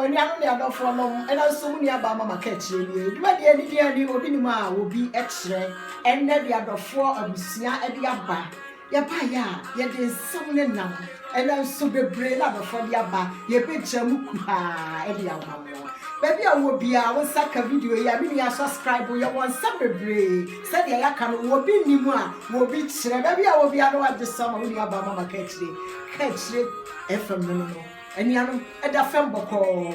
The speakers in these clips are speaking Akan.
oni anu ne adofo no ena so mu ne aba mama ka kire ni duma de ni dia ni obi ni ma obi e kire enne de adofo abusua e de aba ya ba ya ye de nsam ne nam ena so bebre na adofo de aba ye be chamu ku ha e de aba mo baby awo bia won saka video ya me ya subscribe ya won sabebre said ya ka no wo bi ni mu a wo bi kire baby awo bia no ade sama wo ni aba mama ka kire FM no eniano eda fem boko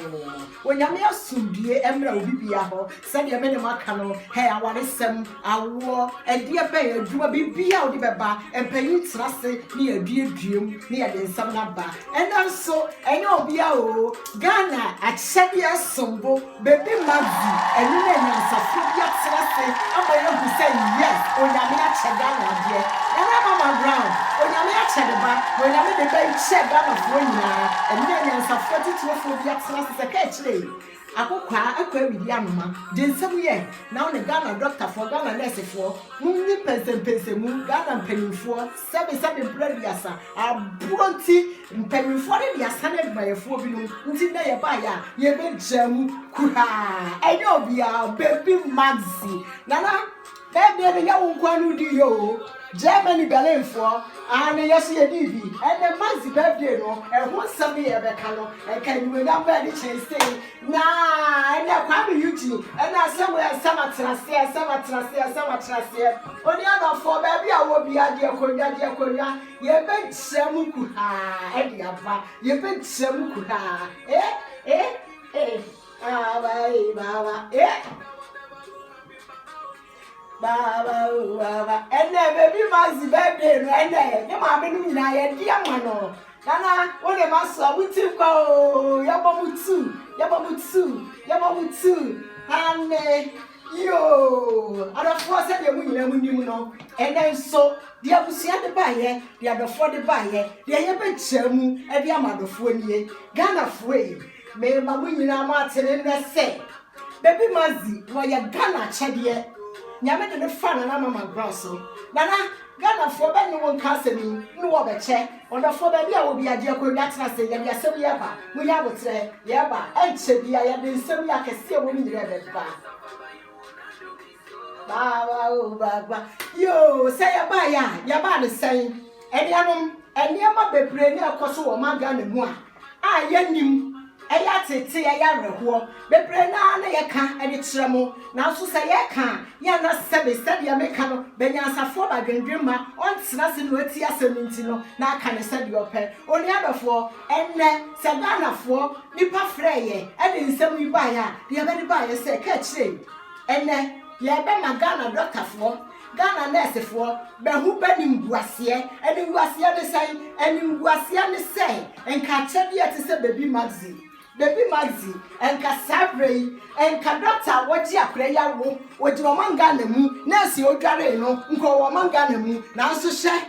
onyame asundie emra obi bia ho said ya me ne maka no he awaresem awo edie be aduma bibia odi beba empanyi trase ni aduaduem ni ade nsam na ba enanso enye obi a o Ghana achede asombo baby mazi eni na nyansafo bia trase abaye hu say yes onyame achede anade na mama brown onyame achede ba onyame de be chede na fo nyina nyansafo titwofo bia trase se ka chire akokwa akwa bibia noma de nsam ye na on Ghana doctor for Ghana nurse for munni pensempensem mu Ghana mpanimfo sebe bradiasa abronti mpanimfo de biasa na bayefo bi no nti na ye ba ya ye be jam kuha enye obia baby maxi nana baby ya wonkwa di yo Germany Berlin for and yes ye divi and the maxi birthday no e ho sabe ye be ka no e kan we na ba di chance na and ya kwa be YouTube and na say we sama trase oni ana for baby a wo bia de akonya ye be cham ku ha e di aba ye be cham ku ha baba Baba, and baby Mazi birthday, and your mamma and I, dear Mano. Nana, what am I so? We took Yabamutsu, and yo, I don't force it, you know, and then so. The abusia de baye, the other for the baye, the yebe chemu, and the amado fuenie, Ghana free. May Mamma Martin and the say, baby Mazi, why ya Ghana chedie. Nyame de ne fa na mama grosso nana Ghana for be no won kasemi no wo be che onda for be bia wo bia je ko nya tena se ya bia sem ye ba mu ya botre ye ba enche bia ya de sem ya kese wo ni re be ba baba yo say ya ba ne sen enianom eniama bebre ni akoso wo ma Ghana mu a ya nim eya tete eya reho bebre na ye ka ene kiremo na so se ye ka ya na sebe ya meka no benyansafo ba dwendwema ontena se no ati aseminti no na aka ne sebe ope oni adofo enne se Ghanafo nipa freye ene nsem yi ba ya ye be ba ye se ka kire enne ye be ma Ghana doctorfo Ghana nurse for be hu be ni nguase ene nguase ne sai ene nguase ne sai enka chede ye te se baby Maxi enka sabre enka doctor woji akure ya wo oji o manga na mu nurse odware no nko wo manga na mu na nso hye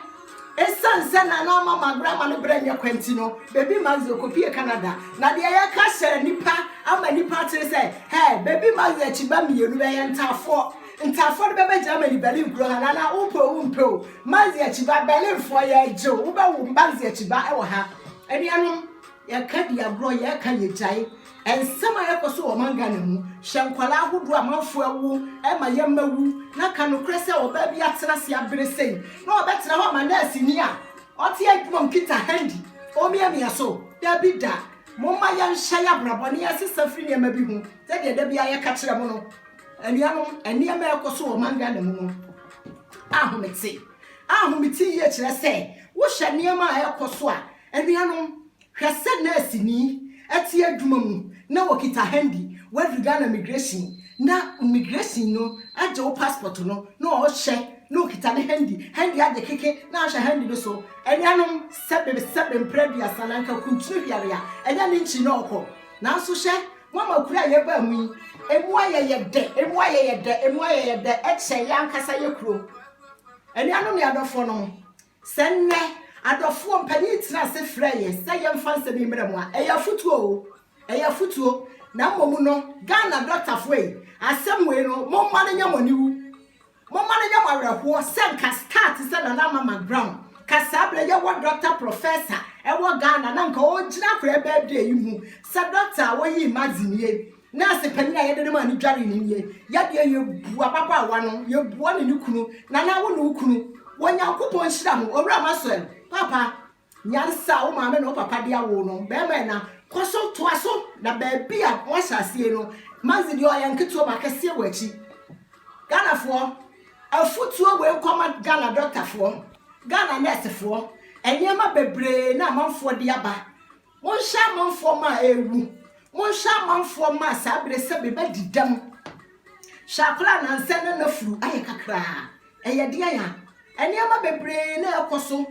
esanse na na mama grandma no branya kwanti no baby Maxi okopie Canada na de ya ka hye nipa ama nipa tere say hey baby Maxi achiba mienu be ye ntafo de bebe Germany Berlin kro na na umpo Maxi achiba Berlin fo ya jo wo be wo Maxi achiba e wo ha enianom ya kadi agro ya kan ye jai ensema ya koso o manga na mu hyenkwala ahodo amanfo awu e ma ya mawu na ka no krese o ba bia tena se abere sei na o betena ho ma na asini a o te adwuma mkita handi o miamia so da bida mo ma ya nhya ya brabo ne ya sesa firi ne ma bi hu se de da bia ya ka kire mo no enianom eniama ya koso o manga na mu no ahometi ye kire se wo hye niama ya koso a enianom hwese na asini ati adwuma mu na wokita handi wadu Ghana immigration na immigration no aje wo passport no na o hye no kita ne handi ade keke na ahye handi no so enuanom sebe mpredua sananka kuntunu hware a enya ne nchi na okọ na so hye mama kura ye ba mu emu ayeye de eche yankasa ye kuro enuanom ne adofo no senne adofo mpani tira se freye se ye mfanse bi mremu a eya futuo na momu no Ghana doctor foi asem we no momma ne nyamoniwu momma ne nyamawreho se nka start se na mama ground kasabre ye wo doctor professor ewo Ghana na nka o gina kura birthday yi mu sa doctor wo yi imagine na se pani na yede ma ni dware ni ye yade ye bua papa wa no ye bua ni kunu na na wo no kunu wonyankopon hira ho owura maso papa nyansa wo maame no papa dia wo no be me na koso to aso na ba bia wo hyase no manzi di oyanketo ba kase wachi Ghana fo afutuo we koma Ghana doctor fo Ghana nurse fo enyema bebre na amanfo de aba wonsha amanfo ma ewu wonsha amanfo ma sabre se be didam shakra na nse na nafuru aye kakra eye de ya enyema bebre na ekoso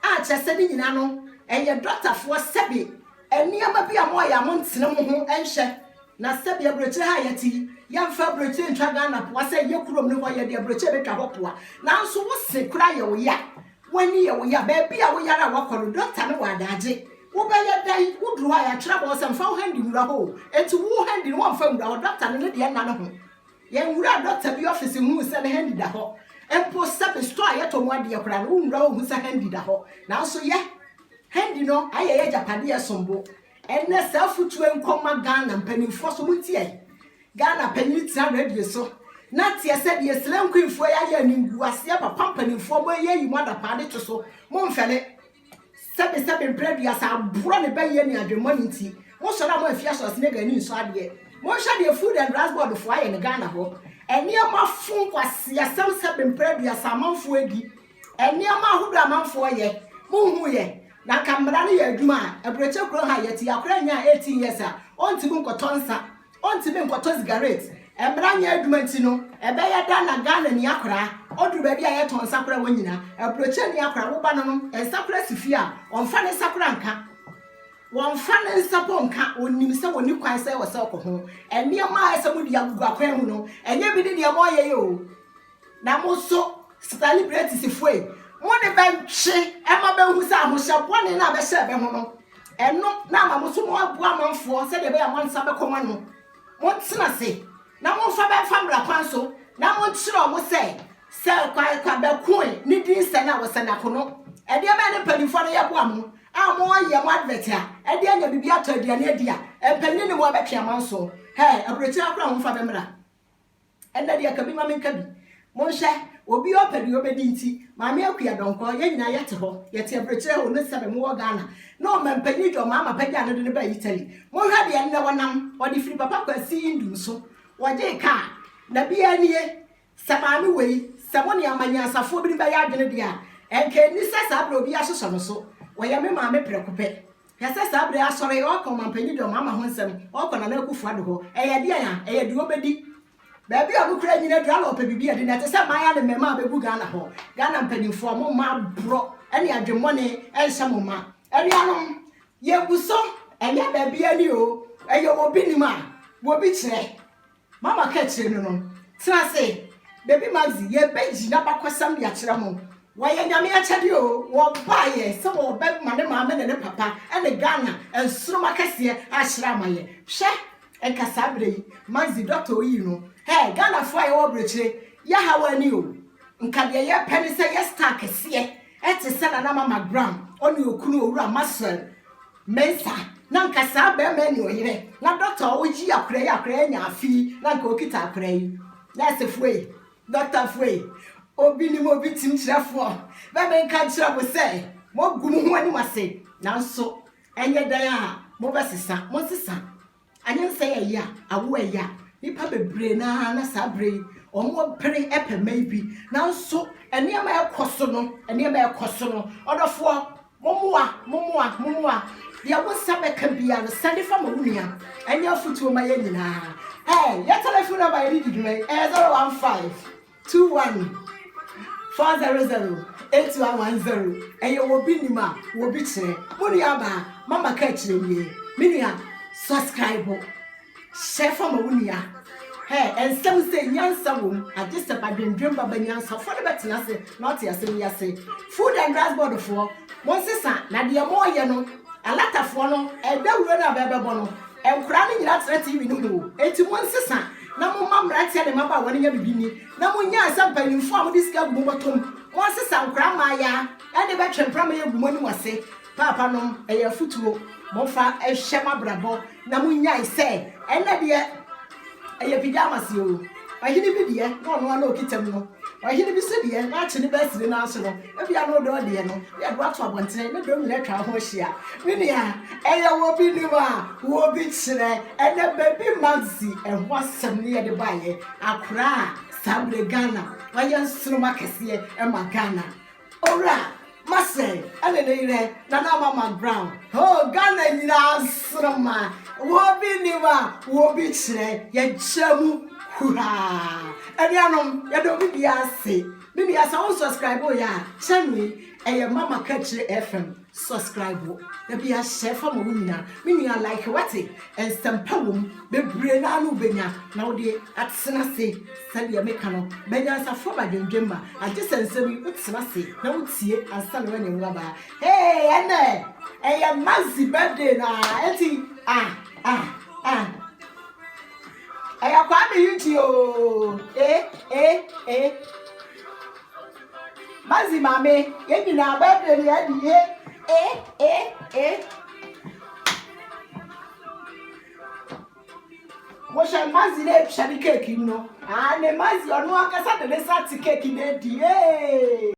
a chese de nyina no eye doctor fo sebe enyema bia mo ya mo ntene mo ho enhye na sebe abroche ha yati yamfa abroche ntwa Ghana po ase ye kurom ne ho ye de abroche betwa hopoa nanso wo se kura ye wo ya wani ye wo ya ba bia wo yara wakoro doctor ne wadaje wo be ye dai wo duru ha ya kira bo se mfa wo handi wura ho enti wo handi no mfa wura ho doctor ne de na no ho ye wura doctor bi office hu se ne handi da ho empo sebe store ye to mo ade kura no wura ho se handi da ho nanso ye handi no aye ye japade ye sombo enne safutu enkoma Ghana mpanimfo so mutie Ghana panyitia radio so na tie se de slenkwinfo ya ningu ase papa mpanimfo bo ye yi moda pade to so mo mfele sebe mpredua sa bro ne ba ye ni adwemo ni nti mo so na mo afia so ne gani so ade mo hwa de food and transport fo aye ne Ghana ho eni ama fun kwase asem sebe mpredua sa manfo edi eni ama hodo amanfo ye mo hu ye na kamera ne ya adwuma abroche kro ha yeti akra nya 18 years a ontibi nkotonsa ontibi nkoto cigarette emra nya adwuma ntino ebe ya da na Ghana ni akra oduru ba bia ye ton sakra wanyina abroche ni akra wo ba no ensakra sifia onfa ne sakra nka wonfa ne nsapo nka onim se woni kwan se wo se ko ho eniema ese mu dia gugu akwan mu no enye bi de mo ye yo na mo so celebrate sifue Mone benche ema be hu sa ahosha bone na be she be ho no eno na ma mo so mo abu amanfo se de be ya mo nsa be koma no mo tsena se na mo fa be famra kwan so na mo kire mo se kwa be kun ni din se na wo se na kono e de be ne panifo no ye bo am a mo ye mo advert a e de anya bibia to aduane adi a e panni ni mo be twa manso he abrochi akra ho fa be mra e na de akabi ma menka bi mo hye obi opedi obedi nti maame akua donko ye nyina yete ho yete abroche ho no sebe mo Ghana no mampani do mama pagya no de ba Italy mo hwa de ne wonam odi firi papa kwasi indum so woje ka na bia nie samame wei samone amanya asafo bi ba ya adwene dia enke ni sesa bro bi ahyeso no so wo ye me maame prekope yesa sabre asore o ko mampani do mama ho nsem o ko na na akufu ade ho eye dia ya eye de obedi Baby abu kura nyina dra opa bibia de na te se maya de mema abebu Ghana ho Ghana mpanimfo mo ma bro ene adwemone enhye mo ma anuanom ye buso enye baby ani o eye obi ni ma obi kire mama ka kire no tira se baby maxi ye beji na bakwasam ya kire mo wa ye nyame a chede o wo ba ye se wo ba ma ne ma ne papa ene Ghana ensuro makase a kire amaye hwe enka sabre maxi doctor oyi no Hey, Ghana for your bridge, Yahawani, Nkade ye penny say yes, stark a seat, et is son and Mama Gram, on your Kunu Ramasel, Mensa, Nankasa bear menu here, not Doctor Oji a prayer, fee, Nanko Kita pray. That's a way, Doctor Fway, Obini Mobitim Trafo, Baby can't travel say, more good one must say, now so, and yet they are, Mobasisa, Mosisa, and you say a ya, away ya. Nipa bebre na sabre omo pere epe maybe na so eniema ekoso no odofo momoa dia wo sabe kan bia no sande fa mawunia enya futuo ma ye nyina ya telephone number ye di dwuma 015 21 400 8110 eye wo bi nima wo bi kire munia ba mama ka kire nie minia subscribe share for mawunia and some say nyansa wom agese badwendwem baba nyansa for the betena se not yasem yase food and transport for monsisa na de mo ye no alatafo no edawuro na bebebo no enkura ni nyina tra TV no ho enti monsisa na mo mamra tia de maba woni nya bibini na mo nya asam panimfo am diska gumo botom monsisa nkura ma ya e de betwempra ma ye gumo ni wase papa no eye futuo mofa ehye mabrabo na munyai se ene de eye pajamas yo ahini bi de no no na okitam no ahini bi se de na ache ne basire na aso no ebia no do de no ya do ato abontere ne do mle twa ho hia minia eye wo bi ni wo bi kire ene baby manzi ehwo asem ne ye de baye akura sabre Ghana waye nsroma kese e ma Ghana ora Mase, ire Nana Mama Brown. Oh, Ghana nyina asrama. Wo bi niwa, wo bi kire, ye jamu hura. Edianom, ye do bi ase. Bibi asa won subscribe ya. Channel eye Mama Kachire FM. Subscribe. Ye bi a share for mo nyina. Me like what it and sempawum bebre na anu benya. Na wo de atsena se. Sabi ya meka no. Benya sa fo ba dwendwemma. Age sensemi utsena se. Na utie ansa na wani nwaba. Hey, ene. Eye Mazi birthday na. Eti Aya kwa mi yuti o. Mazi mame, ye bi na birthday ni adi Mosha Mazi le pshari cake no. Ne Mazi onu akasa de sa ti cake ne di